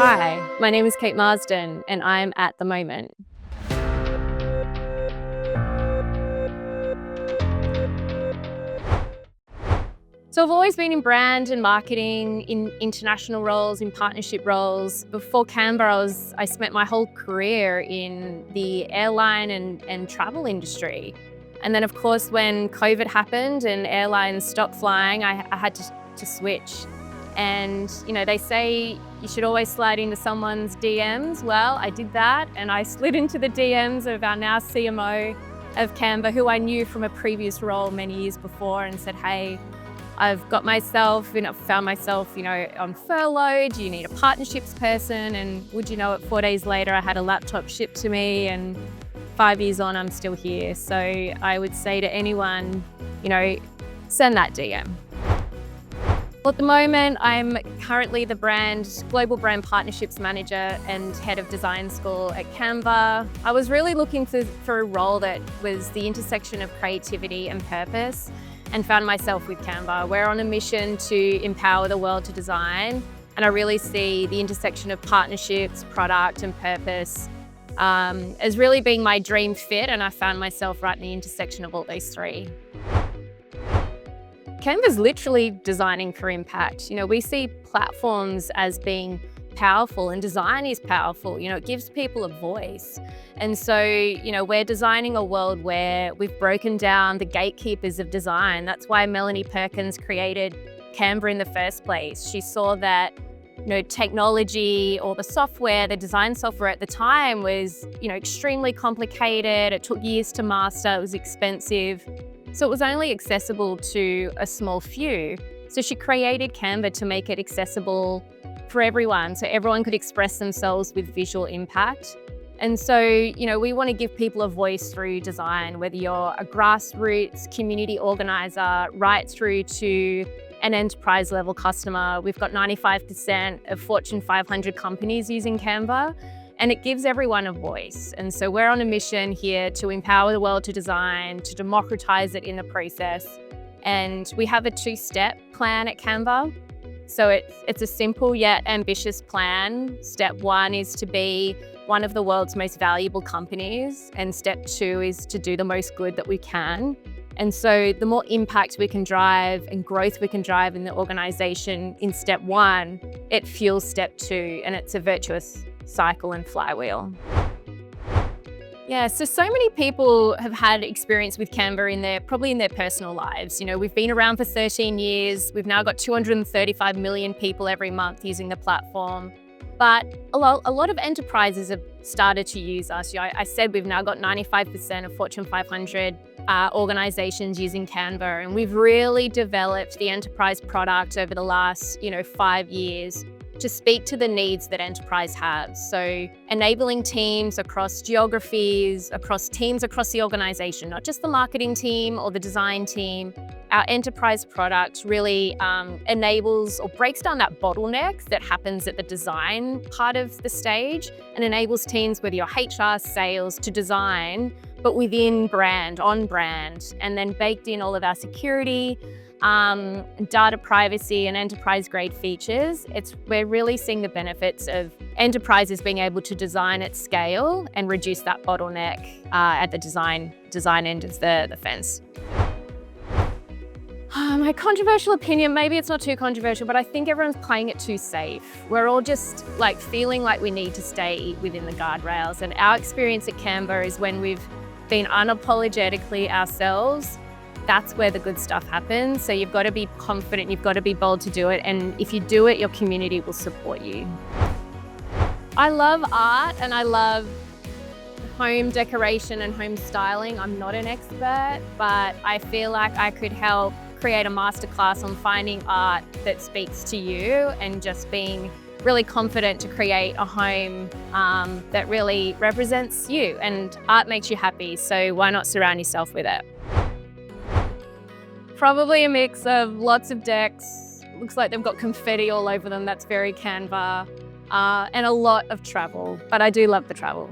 Hi, my name is Kate Marsden and I'm at the moment. So I've always been in brand and marketing, in international roles, in partnership roles. Before Canva, I spent my whole career in the airline and travel industry. And then of course, when COVID happened and airlines stopped flying, I had to switch. And they say you should always slide into someone's DMs. Well, I did that and I slid into the DMs of our now CMO of Canva, who I knew from a previous role many years before, and said, hey, I've got myself, found myself, on furlough. Do you need a partnerships person? And would you know it, 4 days later, I had a laptop shipped to me, and 5 years on, I'm still here. So I would say to anyone, send that DM. Well, at the moment, I'm currently the Global Brand Partnerships Manager and Head of Design School at Canva. I was really looking for a role that was the intersection of creativity and purpose, and found myself with Canva. We're on a mission to empower the world to design, and I really see the intersection of partnerships, product, and purpose as really being my dream fit, and I found myself right in the intersection of all those three. Canva's literally designing for impact. We see platforms as being powerful, and design is powerful. It gives people a voice. And so, we're designing a world where we've broken down the gatekeepers of design. That's why Melanie Perkins created Canva in the first place. She saw that, technology or the design software at the time was, extremely complicated. It took years to master, it was expensive. So it was only accessible to a small few. So she created Canva to make it accessible for everyone, so everyone could express themselves with visual impact. And so, we want to give people a voice through design, whether you're a grassroots community organizer, right through to an enterprise level customer. We've got 95% of Fortune 500 companies using Canva, and it gives everyone a voice. And so we're on a mission here to empower the world to design, to democratize it in the process. And we have a 2-step plan at Canva. So it's a simple yet ambitious plan. Step 1 is to be one of the world's most valuable companies, and step 2 is to do the most good that we can. And so the more impact we can drive and growth we can drive in the organization in step 1, it fuels step 2, and it's a virtuous cycle and flywheel. Yeah, so many people have had experience with Canva probably in their personal lives. We've been around for 13 years. We've now got 235 million people every month using the platform. But a lot of enterprises have started to use us. I said we've now got 95% of Fortune 500 organizations using Canva, and we've really developed the enterprise product over the last 5 years to speak to the needs that enterprise have. So enabling teams across geographies, across teams across the organization, not just the marketing team or the design team. Our enterprise product really enables or breaks down that bottleneck that happens at the design part of the stage, and enables teams, whether you're HR, sales, to design, but within brand, on brand, and then baked in all of our security, data privacy and enterprise grade features. We're really seeing the benefits of enterprises being able to design at scale and reduce that bottleneck at the design end of the fence. My controversial opinion, maybe it's not too controversial, but I think everyone's playing it too safe. We're all just feeling like we need to stay within the guardrails. And our experience at Canva is when we've been unapologetically ourselves, that's where the good stuff happens. So you've got to be confident, you've got to be bold to do it. And if you do it, your community will support you. I love art and I love home decoration and home styling. I'm not an expert, but I feel like I could help create a masterclass on finding art that speaks to you, and just being really confident to create a home that really represents you. And art makes you happy, so why not surround yourself with it? Probably a mix of lots of decks. Looks like they've got confetti all over them. That's very Canva. And a lot of travel, but I do love the travel.